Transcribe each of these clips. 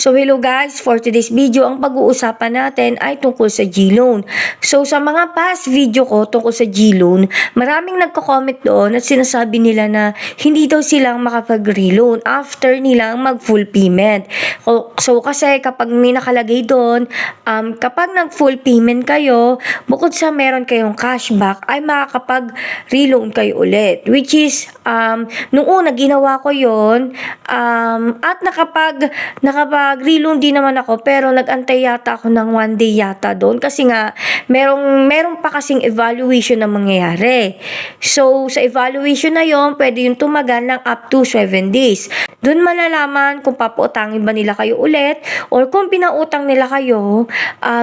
So hello guys, for today's video, ang pag-uusapan natin ay tungkol sa G-Loan. So sa mga past video ko tungkol sa G-Loan, maraming nagko-comment doon at sinasabi nila na hindi daw silang makapag-reloan after nilang mag-full payment. So kasi kapag may nakalagay doon, kapag nag-full payment kayo, bukod sa meron kayong cashback, ay makakapag-reloan kayo ulit. Which is, nung una ginawa ko yon at nakapag-reloan din naman ako, pero nag-antay yata ako ng 1 day yata doon kasi nga merong pa kasing evaluation na mangyayari. So sa evaluation na yon, pwede yung tumagal ng up to 7 days. Doon malalaman kung papautangin ba nila kayo ulit or kung pinautang nila kayo,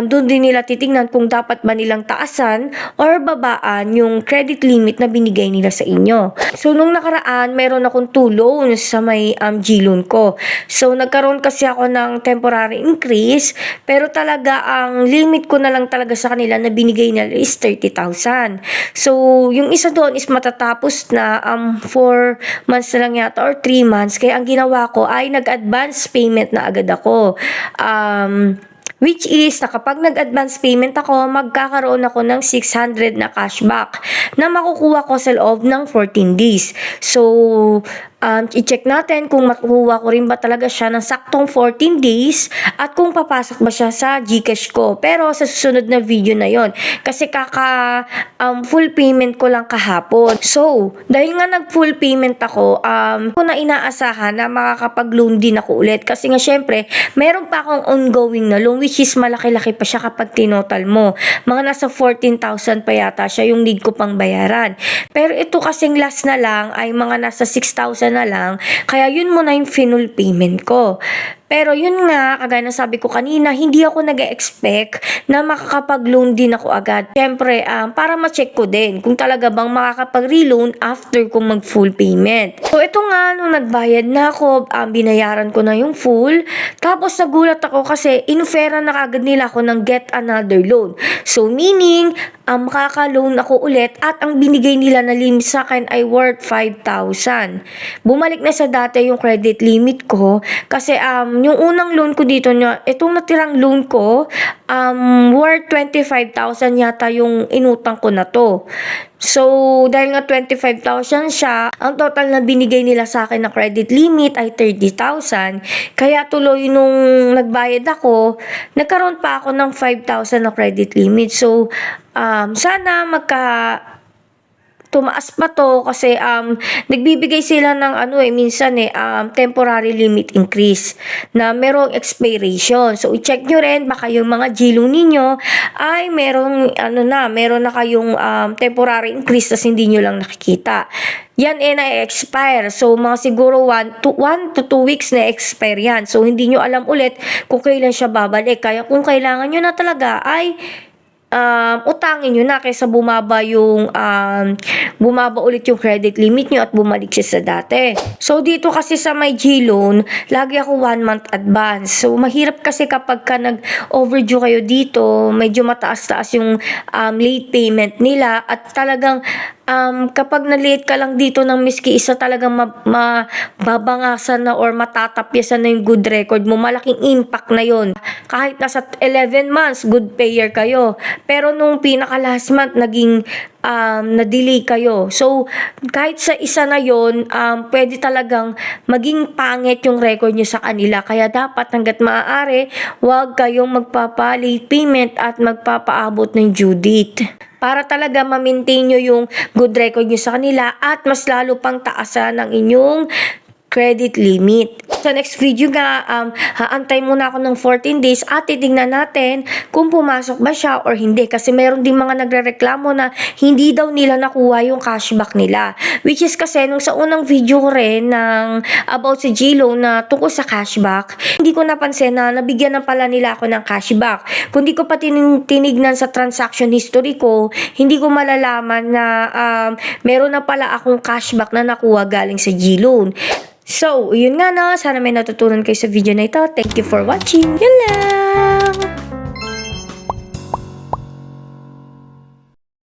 doon din nila titingnan kung dapat ba nilang taasan or babaan yung credit limit na binigay nila sa inyo. So nung nakaraan, meron akong 2 loans sa may G-Loan ko. So nagkaroon kasi ako ng temporary increase, pero talaga ang limit ko na lang talaga sa kanila na binigay nila is 30,000. So yung isa doon is matatapos na 4 months na lang yata or 3 months. Kaya ang ginawa ko ay nag-advance payment na agad ako. Which is, na kapag nag-advance payment ako, magkakaroon ako ng 600 na cashback na makukuha ko sa loob ng 14 days. So, i-check natin kung makukuha ko rin ba talaga siya ng saktong 14 days at kung papasok ba siya sa GCash ko. Pero sa susunod na video na yon, kasi full payment ko lang kahapon. So, dahil nga nag-full payment ako, ko na inaasahan na makakapag-loan din ako ulit. Kasi nga syempre, meron pa akong ongoing na loan, which is malaki-laki pa siya kapag tinotal mo. Mga nasa 14,000 pa yata siya yung need ko pang bayaran. Pero ito kasing last na lang ay mga nasa 6,000 na lang, kaya yun muna yung full payment ko. Pero yun nga, kagaya ng sabi ko kanina, hindi ako nag-expect na makakapag-loan din ako agad. Siyempre, para ma-check ko din kung talaga bang makakapag-reloan after kong mag-full payment. So ito nga, nung nagbayad na ako, binayaran ko na yung full. Tapos nagulat ako kasi inofferan na kagad nila ako ng get another loan. So meaning, makaka-loan ako ulit at ang binigay nila na limit sa akin ay worth 5,000. Bumalik na sa dati yung credit limit ko kasi yung unang loan ko dito, itong natirang loan ko, worth 25,000 yata yung inutang ko na to. So, dahil nga 25,000 siya, ang total na binigay nila sa akin na credit limit ay 30,000. Kaya tuloy nung nagbayad ako, nagkaroon pa ako ng 5,000 na credit limit. So, sana tumaas pa to kasi nagbibigay sila ng minsan temporary limit increase na merong expiration. So i-check nyo rin baka yung mga G-Loan ninyo ay meron na kayong temporary increase tas hindi nyo lang nakikita. Yan na-expire. So mga siguro 1 to 2 weeks na expire yan. So hindi nyo alam ulit kung kailan siya babalik. Kaya kung kailangan nyo na talaga ay utangin nyo na kaysa bumaba ulit yung credit limit nyo at bumalik siya sa dati. So dito kasi sa my G-Loan, lagi ako 1 month advance. So mahirap kasi kapag nag-overdue kayo dito, medyo mataas-taas yung late payment nila at talagang kapag na-late ka lang dito ng miski isa, talagang mababangasan na or matatapyasan na yung good record mo. Malaking impact na yon. Kahit nasa 11 months, good payer kayo. Pero nung pinaka last month, naging na-delay kayo. So, kahit sa isa na yon, pwede talagang maging pangit yung record nyo sa kanila. Kaya dapat hanggat maaari, huwag kayong magpapa-late payment at magpapaabot ng due date. Para talaga ma-maintain nyo yung good record nyo sa kanila at mas lalo pang taasan ang inyong credit limit. Sa next video nga, haantay muna ako ng 14 days at titignan natin kung pumasok ba siya or hindi. Kasi meron din mga nagrereklamo na hindi daw nila nakuha yung cashback nila. Which is kasi nung sa unang video ko rin about sa G-Loan na tungkol sa cashback, hindi ko napansin na nabigyan na pala nila ako ng cashback. Kung di ko pa tinignan sa transaction history ko, hindi ko malalaman na meron na pala akong cashback na nakuha galing sa G-Loan. So, yun nga na. Sana may natutunan kayo sa video na ito. Thank you for watching. Yun lang!